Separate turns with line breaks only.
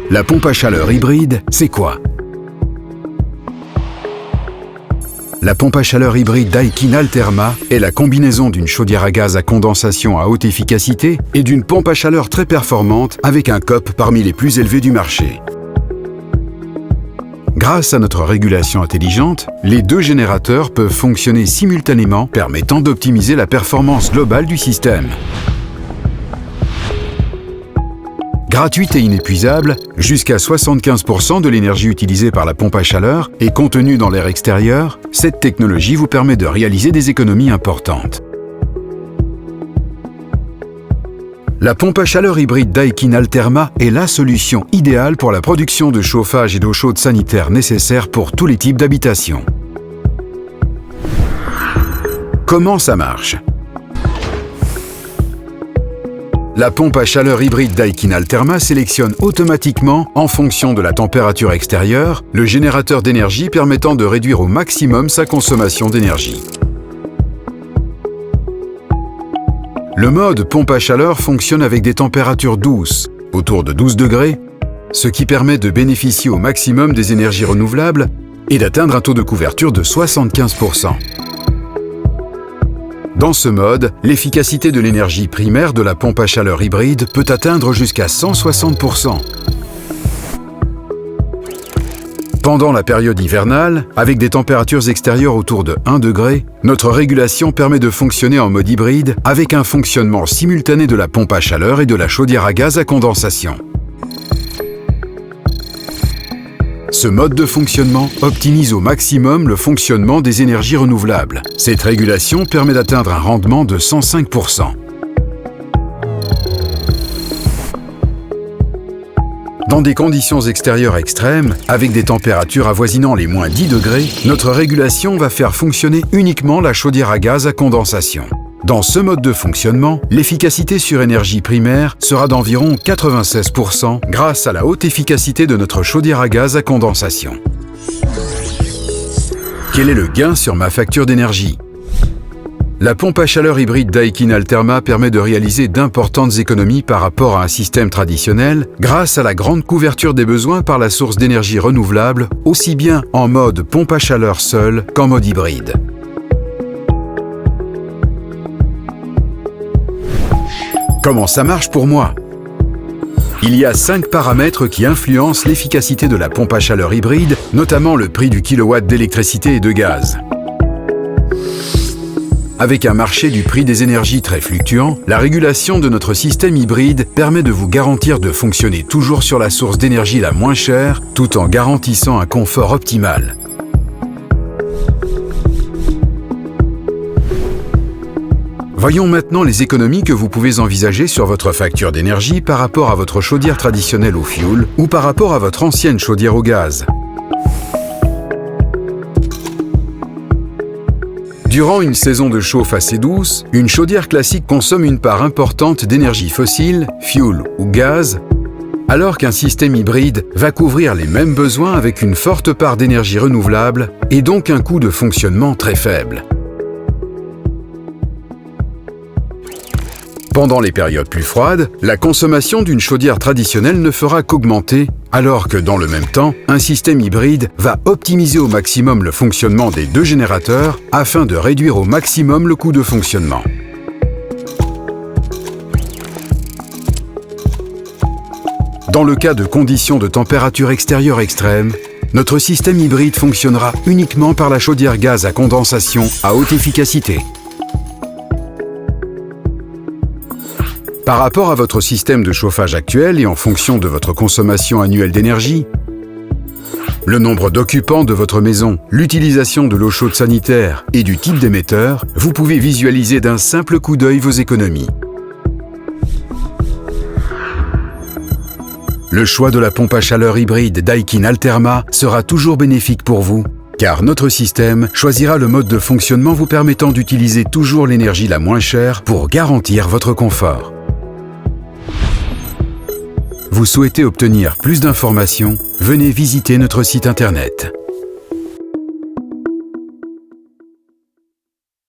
La pompe à chaleur hybride, c'est quoi? La pompe à chaleur hybride Daikin Alterma est la combinaison d'une chaudière à gaz à condensation à haute efficacité et d'une pompe à chaleur très performante avec un COP parmi les plus élevés du marché. Grâce à notre régulation intelligente, les deux générateurs peuvent fonctionner simultanément, permettant d'optimiser la performance globale du système. Gratuite et inépuisable, jusqu'à 75% de l'énergie utilisée par la pompe à chaleur est contenue dans l'air extérieur, cette technologie vous permet de réaliser des économies importantes. La pompe à chaleur hybride Daikin Alterma est la solution idéale pour la production de chauffage et d'eau chaude sanitaire nécessaires pour tous les types d'habitations. Comment ça marche? La pompe à chaleur hybride Daikin Alterma sélectionne automatiquement, en fonction de la température extérieure, le générateur d'énergie permettant de réduire au maximum sa consommation d'énergie. Le mode pompe à chaleur fonctionne avec des températures douces, autour de 12 degrés, ce qui permet de bénéficier au maximum des énergies renouvelables et d'atteindre un taux de couverture de 75%. Dans ce mode, l'efficacité de l'énergie primaire de la pompe à chaleur hybride peut atteindre jusqu'à 160%. Pendant la période hivernale, avec des températures extérieures autour de 1 degré, notre régulation permet de fonctionner en mode hybride avec un fonctionnement simultané de la pompe à chaleur et de la chaudière à gaz à condensation. Ce mode de fonctionnement optimise au maximum le fonctionnement des énergies renouvelables. Cette régulation permet d'atteindre un rendement de 105%. Dans des conditions extérieures extrêmes, avec des températures avoisinant les moins 10 degrés, notre régulation va faire fonctionner uniquement la chaudière à gaz à condensation. Dans ce mode de fonctionnement, l'efficacité sur énergie primaire sera d'environ 96% grâce à la haute efficacité de notre chaudière à gaz à condensation. Quel est le gain sur ma facture d'énergie? La pompe à chaleur hybride Daikin Alterma permet de réaliser d'importantes économies par rapport à un système traditionnel grâce à la grande couverture des besoins par la source d'énergie renouvelable, aussi bien en mode pompe à chaleur seule qu'en mode hybride. Comment ça marche pour moi? Il y a 5 paramètres qui influencent l'efficacité de la pompe à chaleur hybride, notamment le prix du kilowatt d'électricité et de gaz. Avec un marché du prix des énergies très fluctuant, la régulation de notre système hybride permet de vous garantir de fonctionner toujours sur la source d'énergie la moins chère, tout en garantissant un confort optimal. Voyons maintenant les économies que vous pouvez envisager sur votre facture d'énergie par rapport à votre chaudière traditionnelle au fioul ou par rapport à votre ancienne chaudière au gaz. Durant une saison de chauffe assez douce, une chaudière classique consomme une part importante d'énergie fossile, fioul ou gaz, alors qu'un système hybride va couvrir les mêmes besoins avec une forte part d'énergie renouvelable et donc un coût de fonctionnement très faible. Pendant les périodes plus froides, la consommation d'une chaudière traditionnelle ne fera qu'augmenter, alors que dans le même temps, un système hybride va optimiser au maximum le fonctionnement des deux générateurs afin de réduire au maximum le coût de fonctionnement. Dans le cas de conditions de température extérieure extrême, notre système hybride fonctionnera uniquement par la chaudière gaz à condensation à haute efficacité. Par rapport à votre système de chauffage actuel et en fonction de votre consommation annuelle d'énergie, le nombre d'occupants de votre maison, l'utilisation de l'eau chaude sanitaire et du type d'émetteur, vous pouvez visualiser d'un simple coup d'œil vos économies. Le choix de la pompe à chaleur hybride Daikin Alterma sera toujours bénéfique pour vous, car notre système choisira le mode de fonctionnement vous permettant d'utiliser toujours l'énergie la moins chère pour garantir votre confort. Vous souhaitez obtenir plus d'informations? Venez visiter notre site internet.